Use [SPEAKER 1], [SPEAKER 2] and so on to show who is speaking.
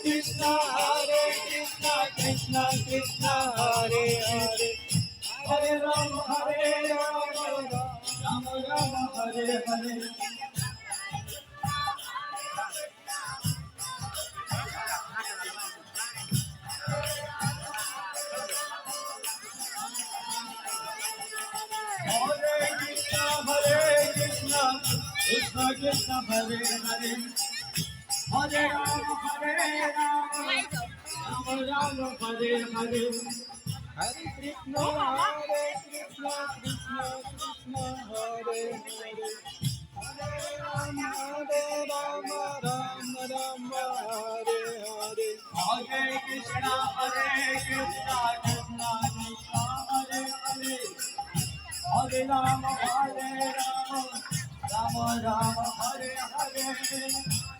[SPEAKER 1] Krishna, Krishna Krishna, Hare Hare, Hare Rama, Rama Rama, Hare Hare. Krishna Krishna, Hare Hare, Hare Rama, Rama Rama, Hare Hare. Hare Krishna, Krishna Krishna, Hare Hare, Hare Rama, Rama Rama, Hare Hare. Hare Krishna, Krishna Krishna, Hare Hare, Hare Rama, Rama Rama, Hare Hare.